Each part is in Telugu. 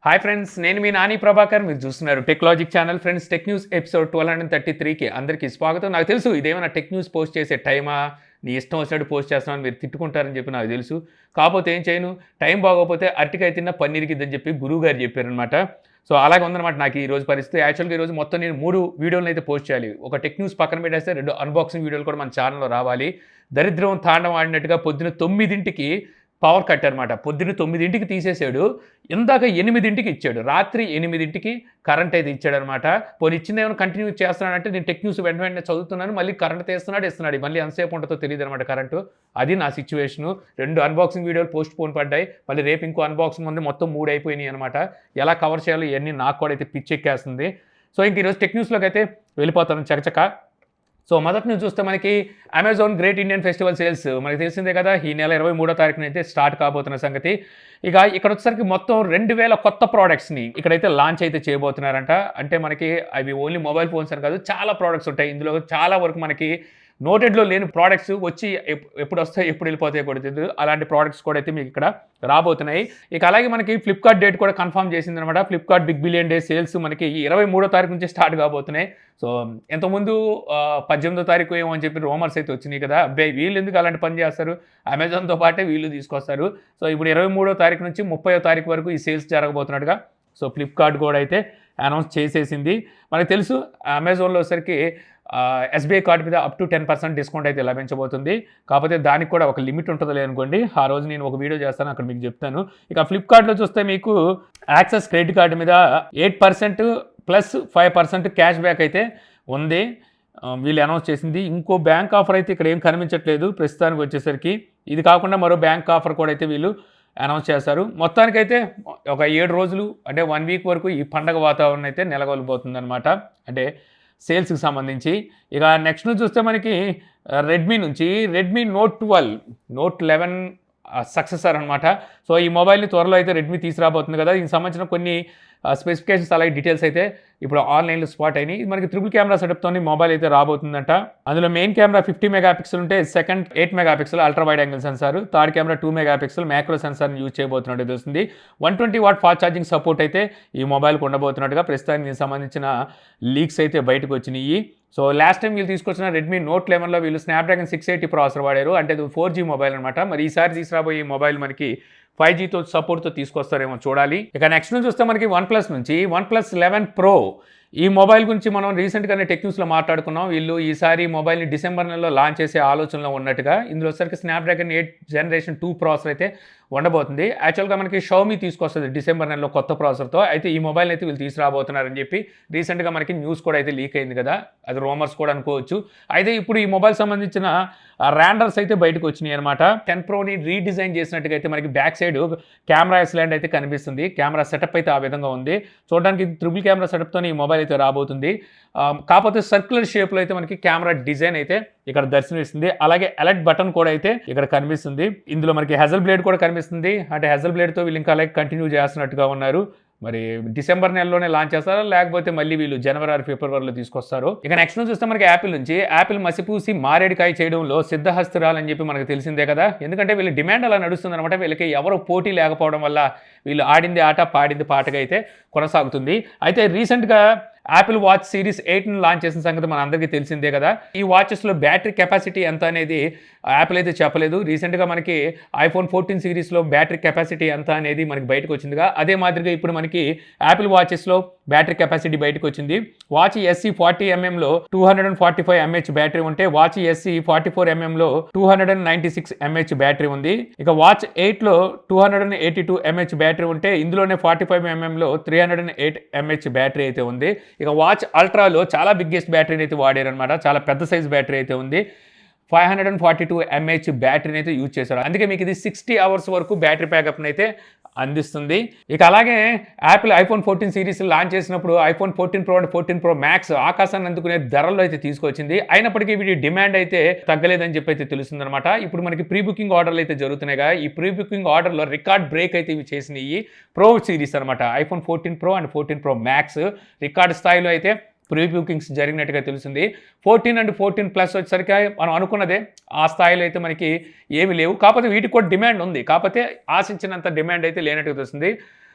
హాయ్ ఫ్రెండ్స్, నేను మీ నాని ప్రభాకర్. మీరు చూస్తున్నారు Techlogic channel. Friends, tech news episode 1233కి అందరికీ స్వాగతం. నాకు తెలుసు ఇదేమైనా టెక్ న్యూస్ పోస్ట్ చేసే టైమా, నీ ఇష్టం వచ్చినట్టు పోస్ట్ చేస్తామని మీరు తిట్టుకుంటారని చెప్పి నాకు తెలుసు. కాకపోతే ఏం చేయను, టైం బాగోకపోతే అరటికాయ తిన్న పన్నీరుకిద్దని చెప్పి గురువు గారు చెప్పారనమాట. సో అలాగే ఉందన్నమాట నాకు ఈరోజు పరిస్థితి. యాక్చువల్గా ఈరోజు మొత్తం నేను 3 వీడియోలను అయితే పోస్ట్ చేయాలి. ఒక టెక్ న్యూస్ పక్కన పెట్టేస్తే 2 అన్బాక్సింగ్ వీడియోలు కూడా మన ఛానల్లో రావాలి. దరిద్రం తాండం ఆడినట్టుగా పొద్దున 9కి పవర్ కట్ అనమాట. పొద్దున్న 9కి తీసేసాడు, ఇందాక 8కి ఇచ్చాడు, రాత్రి 8కి కరెంట్ అయితే ఇచ్చాడనమాట. పోనీ ఇచ్చింది ఏమైనా కంటిన్యూ చేస్తున్నాడంటే నేను టెక్ న్యూస్ వెంటనే చదువుతున్నాను, మళ్ళీ కరెంట్ తీస్తున్నాడు ఇస్తున్నాడు, మళ్ళీ ఎంతసేపు ఉంటుందో తెలియదు అనమాట కరెంటు. అది నా సిచ్యువేషను. 2 అన్బాక్సింగ్ వీడియోలు పోస్ట్ పోన్ పడ్డాయి, మళ్ళీ రేపు ఇంకో అన్బాక్సింగ్ ఉంది, మొత్తం 3 అయిపోయినాయి అనమాట. ఎలా కవర్ చేయాలో ఇవన్నీ నాకు కూడా అయితే పిచ్చెక్కేస్తుంది. సో ఇంక ఈరోజు టెక్ న్యూస్లోకి అయితే వెళ్ళిపోతాను చకచక. సో మొదటి నుంచి చూస్తే మనకి Amazon great Indian festival sales మనకి తెలిసిందే కదా, ఈ నెల 23వ తారీఖున అయితే స్టార్ట్ కాబోతున్న సంగతి. ఇక ఇక్కడ వచ్చేసరికి మొత్తం 2000 కొత్త ప్రోడక్ట్స్ని ఇక్కడైతే లాంచ్ అయితే చేయబోతున్నారంట. అంటే మనకి అవి ఓన్లీ మొబైల్ ఫోన్స్ అని కాదు, చాలా ప్రోడక్ట్స్ ఉంటాయి ఇందులో. చాలా వరకు మనకి నోటెడ్లో లేని ప్రోడక్ట్స్ వచ్చి ఎప్పుడు వస్తాయి ఎప్పుడు వెళ్ళిపోతాయి కూడా తెలియదు, అలాంటి ప్రోడక్ట్స్ కూడా అయితే మీకు ఇక్కడ రాబోతున్నాయి. ఇక అలాగే మనకి ఫ్లిప్కార్ట్ డేట్ కూడా కన్ఫర్మ్ చేసిందనమాట. Flipkart big billion day sales మనకి 23వ తారీఖు నుంచి స్టార్ట్ కాబోతున్నాయి. సో ఇంతకుముందు 18వ తారీఖు ఏమో అని చెప్పి రూమర్స్ అయితే వచ్చినాయి కదా, అబ్బాయి వీళ్ళు ఎందుకు అలాంటి పని చేస్తారు, అమెజాన్తో పాటే వీళ్ళు తీసుకొస్తారు. సో ఇప్పుడు 23వ తారీఖు నుంచి 30వ తారీఖు వరకు ఈ సేల్స్ జరగబోతున్నట్టుగా సో ఫ్లిప్కార్ట్ కూడా అయితే అనౌన్స్ చేసేసింది. మనకు తెలుసు అమెజాన్లో వచ్చరికి ఎస్బీఐ కార్డు మీద అప్ టు 10% డిస్కౌంట్ అయితే లభించబోతుంది. కాకపోతే దానికి కూడా ఒక లిమిట్ ఉంటుందిలే అనుకోండి, ఆ రోజు నేను ఒక వీడియో చేస్తాను, అక్కడ మీకు చెప్తాను. ఇక ఫ్లిప్కార్ట్లో చూస్తే మీకు యాక్సెస్ క్రెడిట్ కార్డు మీద 8% ప్లస్ 5% క్యాష్ బ్యాక్ అయితే ఉంది, వీళ్ళు అనౌన్స్ చేసింది. ఇంకో బ్యాంక్ ఆఫర్ అయితే ఇక్కడ ఏం కనిపించట్లేదు ప్రస్తుతానికి వచ్చేసరికి. ఇది కాకుండా మరో బ్యాంక్ ఆఫర్ కూడా అయితే వీళ్ళు అనౌన్స్ చేస్తారు. మొత్తానికైతే ఒక 7 రోజులు అంటే 1 వీక్ వరకు ఈ పండగ వాతావరణం అయితే నెలకొల్పోతుంది అనమాట, అంటే సేల్స్కి సంబంధించి. ఇక నెక్స్ట్ నుంచి చూస్తే మనకి రెడ్మీ నోట్ 11 సక్సెసర్ అనమాట. సో ఈ మొబైల్ని త్వరలో అయితే రెడ్మీ తీసుకురాబోతుంది కదా, దీనికి సంబంధించిన కొన్ని స్పెసిఫికేషన్స్ అలాగే డీటెయిల్స్ అయితే ఇప్పుడు ఆన్లైన్లో స్పాట్ అయినాయి. మనకి ట్రిపుల్ కెమెరా సెటప్తో మొబైల్ అయితే రాబోతుందంట. అందులో మెయిన్ కెమెరా 50 మెగాపిక్సెల్ ఉంటే second 8 megapixel ultra wide angle sensor, third camera 2 megapixel macro సెన్సార్ని యూజ్ చేయబోతున్నట్టు తెలుస్తుంది. 120 వాట్ ఫాస్ట్ ఛార్జింగ్ సపోర్ట్ అయితే ఈ మొబైల్కి ఉండబోతున్నట్టుగా ప్రస్తుతానికి దీనికి సంబంధించిన లీక్స్ అయితే బయటకు వచ్చినాయి. సో లాస్ట్ టైం వీళ్ళు తీసుకొచ్చిన రెడ్మీ నోట్ 11లో వీళ్ళు స్నాప్డ్రాగన్ 680 ప్రాసెసర్ వాడారు, అంటే అది 4G మొబైల్ అనమాట. మరి ఈసారి తీసుకురాబోయే ఈ మొబైల్ మనకి 5Gతో సపోర్ట్తో తీసుకొస్తారేమో చూడాలి. ఇక నెక్స్ట్ నుంచి చూస్తే మనకి OnePlus నుంచి OnePlus 11 Pro ఈ మొబైల్ గురించి మనం రీసెంట్గానే టెక్ న్యూస్లో మాట్లాడుకున్నాం. వీళ్ళు ఈసారి మొబైల్ని డిసెంబర్ నెలలో లాంచ్ చేసే ఆలోచనలో ఉన్నట్టుగా. ఇందులో వచ్చరికి స్నాప్డ్రాగన్ 8 జనరేషన్ 2 ప్రాసెసర్ అయితే ఉండబోతుంది. యాక్చువల్గా మనకి షామీ తీసుకొస్తుంది డిసెంబర్ నెలలో కొత్త ప్రాసెసర్తో. అయితే ఈ మొబైల్ అయితే వీళ్ళు తీసుకురాబోతున్నారని చెప్పి రీసెంట్గా మనకి న్యూస్ కూడా అయితే లీక్ అయింది కదా, అది రూమర్స్ కూడా అనుకోవచ్చు. అయితే ఇప్పుడు ఈ మొబైల్ సంబంధించిన ర్యాండర్స్ అయితే బయటకు వచ్చినాయి అనమాట. 10 Proని రీడిజైన్ చేసినట్టుగా అయితే మనకి బ్యాక్ సైడ్ కెమెరా ఎస్లాండ్ అయితే కనిపిస్తుంది. కెమెరా సెటప్ అయితే ఆ విధంగా ఉంది. చూడడానికి ట్రిపుల్ కెమెరా సెటప్తో ఈ మొబైల్ అయితే రాబోతుంది. కాకపోతే సర్క్యులర్ షేప్లో అయితే మనకి కెమెరా డిజైన్ అయితే ఇక్కడ దర్శనమిస్తుంది. అలాగే అలర్ట్ బటన్ కూడా అయితే ఇక్కడ కనిపిస్తుంది. ఇందులో మనకి హెజల్ బ్లేడ్ కూడా కనిపిస్తుంది, అంటే హెజల్ బ్లేడ్తో వీళ్ళు ఇంకా అలాగే కంటిన్యూ చేస్తున్నట్టుగా ఉన్నారు. మరి డిసెంబర్ నెలలోనే లాంచ్ చేస్తారా, లేకపోతే మళ్ళీ వీళ్ళు జనవరి ఆర్ ఫిబ్రవరిలో తీసుకొస్తారు. ఇక నెక్స్ట్ నుంచి చూస్తే మనకి యాపిల్ మసిపూసి మారేడుకాయ చేయడంలో సిద్ధహస్తురాలని చెప్పి మనకు తెలిసిందే కదా. ఎందుకంటే వీళ్ళ డిమాండ్ అలా నడుస్తుంది అనమాట. వీళ్ళకి ఎవరు పోటీ లేకపోవడం వల్ల వీళ్ళు ఆడింది ఆట పాడింది పాటగా అయితే కొనసాగుతుంది. అయితే రీసెంట్గా యాపిల్ వాచ్ సిరీస్ 8ని లాంచ్ చేసిన సంగతి మన అందరికీ తెలిసిందే కదా. ఈ వాచెస్లో బ్యాటరీ కెపాసిటీ ఎంత అనేది యాపిల్ అయితే చెప్పలేదు. రీసెంట్గా మనకి iPhone 14 సిరీస్లో బ్యాటరీ కెపాసిటీ ఎంత అనేది మనకి బయటకు వచ్చిందిగా, అదే మాదిరిగా ఇప్పుడు మనకి యాపిల్ వాచెస్లో బ్యాటరీ కెపాసిటీ బయటకు వచ్చింది. వాచ్ SE 40mmలో 245 mAh బ్యాటరీ ఉంటే వాచ్ SE 44mmలో 296 mAh బ్యాటరీ ఉంది. ఇక వాచ్ 8లో 282 mAh బ్యాటరీ ఉంటే ఇందులోనే 45mmలో 308 mAh బ్యాటరీ అయితే ఉంది. ఇక వాచ్ అల్ట్రాలో చాలా బిగ్గెస్ట్ బ్యాటరీని అయితే వాడారనమాట, చాలా పెద్ద సైజ్ బ్యాటరీ అయితే ఉంది. 542 mAh బ్యాటరీని అయితే యూజ్ చేశారు. అందుకే మీకు ఇది 60 అవర్స్ వరకు బ్యాటరీ బ్యాకప్ని అయితే అందిస్తుంది. ఇక అలాగే యాపిల్ iPhone 14 సిరీస్ లాంచ్ చేసినప్పుడు iPhone 14 Pro and 14 Pro Max ఆకాశాన్ని అందుకునే ధరల్లో అయితే తీసుకొచ్చింది. అయినప్పటికీ వీటి డిమాండ్ అయితే తగ్గలేదని చెప్పి అయితే తెలుస్తుంది అనమాట. ఇప్పుడు మనకి ప్రీ బుకింగ్ ఆర్డర్లు అయితే జరుగుతున్నాయిగా, ఈ ప్రీ బుకింగ్ ఆర్డర్లో రికార్డ్ బ్రేక్ అయితే ఇవి చేసినాయి ప్రో సిరీస్ అనమాట. iPhone 14 Pro and 14 Pro Max record స్థాయిలో అయితే ప్రీ బుకింగ్స్ జరిగినట్టుగా తెలిసింది. 14 అండ్ 14 ప్లస్ వచ్చేసరికి మనం అనుకున్నదే ఆ స్థాయిలో అయితే మనకి ఏమి లేవు. కాకపోతే వీటికి కూడా డిమాండ్ ఉంది, కాకపోతే ఆశించినంత డిమాండ్ అయితే లేనట్టుగా తెలుస్తుంది.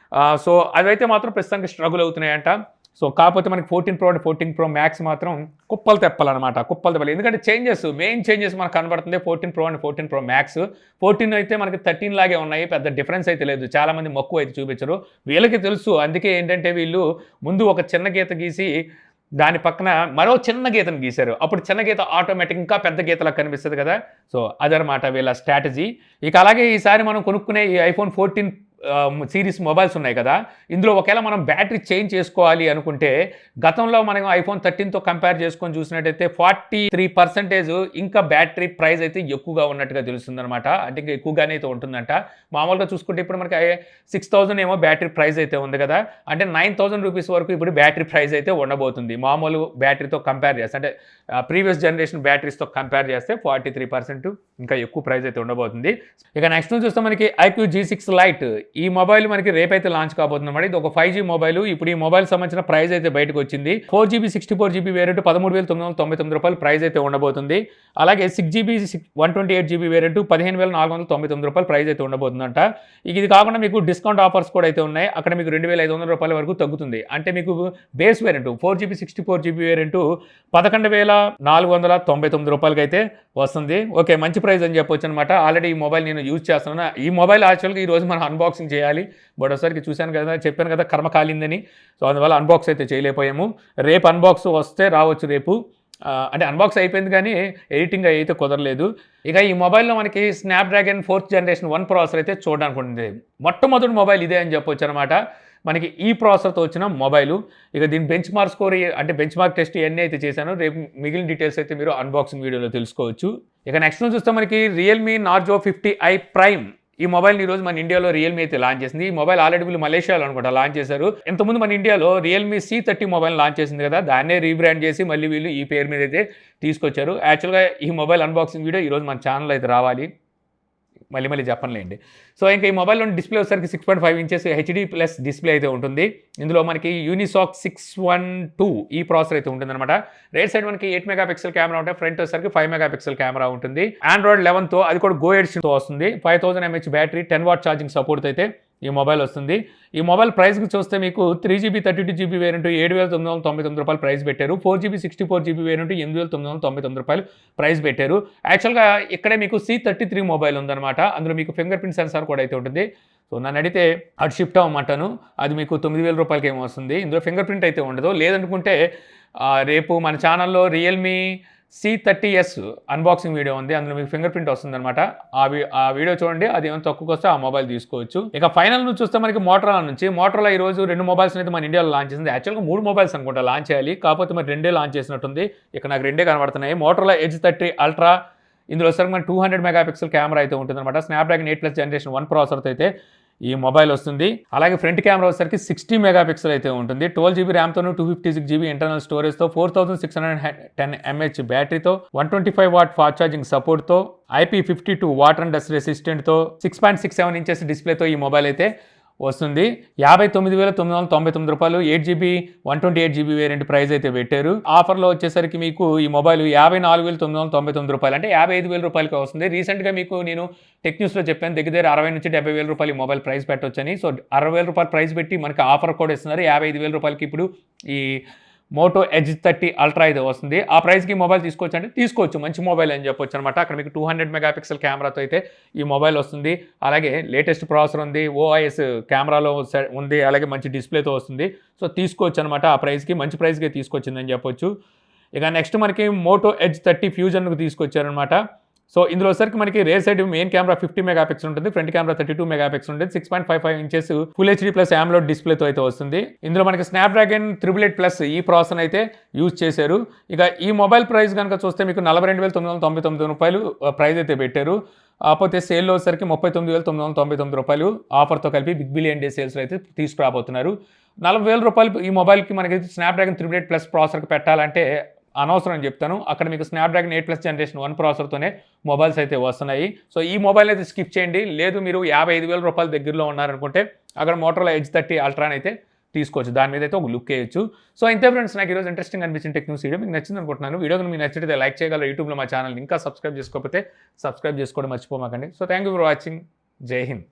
సో అవైతే మాత్రం ప్రస్తుతానికి స్ట్రగుల్ అవుతున్నాయంట. సో కాకపోతే మనకి 14 Pro అండ్ 14 Pro Max మాత్రం కుప్పలు తెప్పాలన్నమాట. కుప్పలు తెప్పాలి. ఎందుకంటే మెయిన్ చేంజెస్ మనకు కనబడుతుంది 14 Pro అండ్ 14 Pro Max. 14 అయితే మనకి 13 లాగే ఉన్నాయి. పెద్ద డిఫరెన్స్ అయితే లేదు. చాలామంది మక్కువ అయితే చూపించరు. వీళ్ళకి తెలుసు. అందుకే ఏంటంటే వీళ్ళు ముందు ఒక చిన్న గీత గీసి దాని పక్కన మరో చిన్న గీతను గీశారు. అప్పుడు చిన్న గీత ఆటోమేటిక్ ఇంకా పెద్ద గీతలా కనిపిస్తది కదా! సో అదనమాట వీళ్ళ స్ట్రాటజీ. ఇక అలాగే ఈసారి మనం కొనుక్కునే ఈ iPhone 14 సీరీస్ మొబైల్స్ ఉన్నాయి కదా! ఇందులో ఒకవేళ మనం బ్యాటరీ చేంజ్ చేసుకోవాలి అనుకుంటే, గతంలో మనం iPhone 13తో కంపేర్ చేసుకొని చూసినట్టయితే 43% ఇంకా బ్యాటరీ ప్రైస్ అయితే ఎక్కువగా ఉన్నట్టుగా తెలుస్తుందనమాట. అంటే ఇంకా ఎక్కువగానే అయితే ఉంటుందంట. మామూలుగా చూసుకుంటే ఇప్పుడు మనకి 6000 ఏమో బ్యాటరీ ప్రైస్ అయితే ఉంది కదా! అంటే 9000 రూపీస్ వరకు ఇప్పుడు బ్యాటరీ ప్రైస్ అయితే ఉండబోతుంది. మామూలు బ్యాటరీతో కంపేర్ చేస్తే అంటే ప్రీవియస్ జనరేషన్ బ్యాటరీస్‌తో కంపేర్ చేస్తే 43% ఇంకా ఎక్కువ ప్రైస్ అయితే ఉండబోతుంది. ఇక నెక్స్ట్ చూస్తే మనకి iQOO G6 Lite ఈ మొబైల్ మనకి రేపైతే లాంచ్ కాబోతుందన్నమాట. ఇది ఒక 5G మొబైల్. ఇప్పుడు ఈ మొబైల్ సంబంధించిన ప్రైస్ అయితే బయటకు వచ్చింది. 4GB 64GB వేరియంట్ రూ. 13,999 ప్రైస్ అయితే ఉండబోతుంది. అలాగే 6GB 128GB వేరియంట్ రూ. 15,499 ప్రైస్ అయితే ఉండబోతుందంట. ఇది కాకుండా మీకు డిస్కౌంట్ ఆఫర్స్ కూడా అయితే ఉన్నాయి. అక్కడ మీకు రూ. 2,500 వరకు తగ్గుతుంది. అంటే మీకు base variant 4GB 64GB variant రూ. 11,499 అయితే వస్తుంది. ఓకే, మంచి ప్రైస్ అని చెప్పొచ్చు అనమాట. ఆల్రెడీ ఈ మొబైల్ నేను యూజ్ చేస్తున్నాను. ఈ మొబైల్ యాక్చువల్గా ఈరోజు మనం అన్బాక్సింగ్ చేయాలి. బట్ ఒకసారికి చూశాను కదా, చెప్పాను కదా కర్మ కాలిందని. సో అందువల్ల అన్బాక్స్ అయితే చేయలేకపోయాము. రేపు అన్బాక్స్ వస్తే రావచ్చు రేపు. అంటే అన్బాక్స్ అయిపోయింది కానీ ఎడిటింగ్ అయితే కుదరలేదు. ఇక ఈ మొబైల్‌లో మనకి స్నాప్‌డ్రాగన్ 4th జనరేషన్ 1 ప్రాసెసర్ అయితే చూడడానికి ఉంటుంది. మొట్టమొదటి మొబైల్ ఇదే అని చెప్పొచ్చు అనమాట. మనకి ఈ ప్రాసెసర్‌తో వచ్చిన మొబైలు. ఇక దీని బెంచ్ మార్క్ స్కోర్ అంటే బెంచ్ మార్క్ టెస్ట్ ఇవన్నీ అయితే చేశాను. రేపు మిగిలిన డీటెయిల్స్ అయితే మీరు అన్బాక్సింగ్ వీడియోలో తెలుసుకోవచ్చు. ఇక నెక్స్ట్ చూస్తే మనకి రియల్‌మీ నార్జో 50i ప్రైమ్ ఈ మొబైల్‌ని ఈరోజు మన ఇండియాలో రియల్‌మీ అయితే లాంచ్ చేసింది. ఈ మొబైల్ ఆల్రెడీ వీళ్ళు మలేషియాలో అనుకుంటా లాంచ్ చేశారు. ఇంతకుముందు మన ఇండియాలో రియల్‌మీ C30 మొబైల్ లాంచ్ చేసింది కదా! దాన్నే రీబ్రాండ్ చేసి మళ్ళీ వీళ్ళు ఈ పేరు మీద అయితే తీసుకొచ్చారు. యాక్చువల్‌గా ఈ మొబైల్ అన్బాక్సింగ్ వీడియో ఈరోజు మన ఛానల్‌లో అయితే రావాలి. మళ్ళీ చెప్పనులేండి. సో ఇంకా ఈ మొబైల్‌లోని డిస్ప్లే వచ్చేసరికి 6.5 ఇంచెస్ హెచ్‌డీ ప్లస్ డిస్ప్లే అయితే ఉంటుంది. ఇందులో మనకి యూనిసాక్ 612 ఈ ప్రాసెసర్ అయితే ఉంటుందన్నమాట. రైట్ సైడ్ మనకి 8 మెగాపిక్సెల్ కెమెరా ఉంటే ఫ్రంట్ వచ్చేసరికి 5 మెగాపిక్సెల్ కెమెరా ఉంటుంది. ఆండ్రాయిడ్ 11తో అది కూడా గో ఎడిషన్‌తో వస్తుంది. 5000 mAh battery 10 what charging support అయితే ఈ మొబైల్ వస్తుంది. ఈ మొబైల్ ప్రైస్‌కి చూస్తే మీకు 3GB 32GB వేరియంట్ రూ. 7,999 ప్రైస్ పెట్టారు. 4GB 64GB వేరియంట్ రూ. 8,999 ప్రైస్ పెట్టారు. యాక్చువల్‌గా ఇక్కడే మీకు C33 మొబైల్ ఉందన్నమాట. అందులో మీకు ఫింగర్ ప్రింట్ సెన్సార్ కూడా అయితే ఉంటుంది. సో నన్ను అడిగితే అటు షిఫ్ట్ అవ్వమంటాను. అది మీకు రూ. 9,000 ఏమో వస్తుంది. ఇందులో ఫింగర్ ప్రింట్ అయితే ఉండదు. లేదనుకుంటే రేపు మన ఛానల్‌లో రియల్‌మీ C30s అన్బాక్సింగ్ వీడియో ఉంది. అందులో మీకు ఫింగర్ ప్రింట్ వస్తుందన్నమాట. ఆ వీడియో చూడండి. అది ఏమైనా తక్కువకి వస్తే ఆ మొబైల్ తీసుకోవచ్చు. ఇక ఫైనల్ నుంచి చూస్తే మనకి మోటరోలా ఈరోజు 2 మొబైల్స్ అయితే మన ఇండియాలో లాంచ్ చేసింది. యాక్చువల్గా 3 మొబైల్స్ అనుకుంటా లాంచ్ చేయాలి. కాకపోతే మరి 2 లాంచ్ చేసినట్టుంది. ఇక నాకు 2 కనబడుతున్నాయి. మోటరోలా ఎడ్జ్ 30 అల్ట్రా ఇందులో వచ్చేసరికి మనకి 200 మెగాపిక్సెల్ కెమెరా అయితే ఉంటుందన్నమాట. స్నాప్‌డ్రాగన్ 8+ జనరేషన్ 1 ప్రాసెసర్తో అయితే ఈ మొబైల్ వస్తుంది. అలాగే ఫ్రంట్ కెమెరా వచ్చేసరికి 60 మెగాపిక్సెల్ అయితే ఉంటుంది. 12GB ర్యామ్‌తోను 256GB ఇంటర్నల్ స్టోరేజ్‌తో 4610 mAh బ్యాటరీతో 125 వాట్ ఫాస్ట్ ఛార్జింగ్ సపోర్ట్‌తో IP52 వాటర్ అండ్ డస్ట్ రెసిస్టెంట్‌తో 6.67 ఇంచెస్ డిస్ప్లేతో ఈ మొబైల్ అయితే వస్తుంది. 59,999 8GB 128GB వేరియంట్ ప్రైస్ అయితే పెట్టారు. ఆఫర్లో వచ్చేసరికి మీకు ఈ మొబైల్ 54,999 అంటే 55,000 వస్తుంది. రీసెంట్‌గా మీకు నేను టెక్ న్యూస్‌లో చెప్పాను దగ్గర 60,000-70,000 ఈ మొబైల్ ప్రైస్ పెట్టొచ్చని. సో 60,000 ప్రైస్ పెట్టి మనకి ఆఫర్ కూడా ఇస్తున్నారు. 55,000 ఇప్పుడు ఈ మోటో ఎడ్జ్ 30 అల్ట్రా అయితే వస్తుంది. ఆ ప్రైస్‌కి మొబైల్ తీసుకోవచ్చు అంటే తీసుకోవచ్చు. మంచి మొబైల్ అని చెప్పొచ్చు అనమాట. అక్కడ మీకు 200 మెగాపిక్సెల్ కెమెరాతో అయితే ఈ మొబైల్ వస్తుంది. అలాగే లేటెస్ట్ ప్రాసెసర్ ఉంది. OIS కెమెరాలో ఉంది. అలాగే మంచి డిస్ప్లేతో వస్తుంది. సో తీసుకోవచ్చు అనమాట. ఆ ప్రైస్‌కి మంచి ప్రైస్‌కే తీసుకొచ్చిందని చెప్పొచ్చు. ఇక నెక్స్ట్ మనకి మోటో ఎడ్జ్ 30 ఫ్యూజన్‌కు తీసుకొచ్చారనమాట. సో ఇందులో వచ్చరికి మనకి rare side main camera 50 megapixel ఉంటుంది. ఫ్రంట్ కెమెరా 32 మెగాపిక్సెల్ ఉంటుంది. 6.55 inches full HD plus AMOLED డిస్ప్లేతో అయితే వస్తుంది. ఇందులో మనకి స్నాప్‌డ్రాగన్ 888+ ఈ ప్రాసెసర్ అయితే యూజ్ చేశారు. ఇక ఈ మొబైల్ ప్రైస్ కనుక చూస్తే మీకు 42,999 ప్రైస్ అయితే పెట్టారు. కాకపోతే సేల్లో వచ్చరికి 39,999 ఆఫర్తో కలిపి బిగ్ బిలియన్ డే సేల్స్లో అయితే తీసుకురాబోతున్నారు. 40,000 రూపాయలు ఈ మొబైల్కి మనకి స్నాప్‌డ్రాగన్ 888+ ప్రాసెసర్కి పెట్టాలంటే అనవసరం అని చెప్తాను. అక్కడ మీకు స్నాప్‌డ్రాగన్ 8+ జనరేషన్ 1 ప్రాసెసర్తోనే మొబైల్స్ అయితే వస్తున్నాయి. సో ఈ మొబైల్ అయితే స్కిప్ చేయండి. లేదు మీరు 55,000 దగ్గరలో ఉన్నారనుకుంటే అక్కడ మోటరోలా ఎడ్జ్ 30 అల్ట్రాని అయితే తీసుకోవచ్చు. దాని మీద అయితే ఒక లుక్ వేయొచ్చు. సో ఇంతే ఫ్రెండ్స్, నాకు ఈరోజు ఇంట్రెస్టింగ్ అనిపించిన టెక్ న్యూస్ వీడియో మీకు నచ్చింది అనుకుంటున్నాను. వీడియో మీకు నచ్చితే లైక్ చేయగలరు. యూట్యూబ్లో మా ఛానల్ ఇంకా సబ్స్క్రైబ్ చేసుకోకపోతే సబ్స్క్రైబ్ చేసుకోవడం మర్చిపోమాకండి. So thank you for watching. జై హింద్.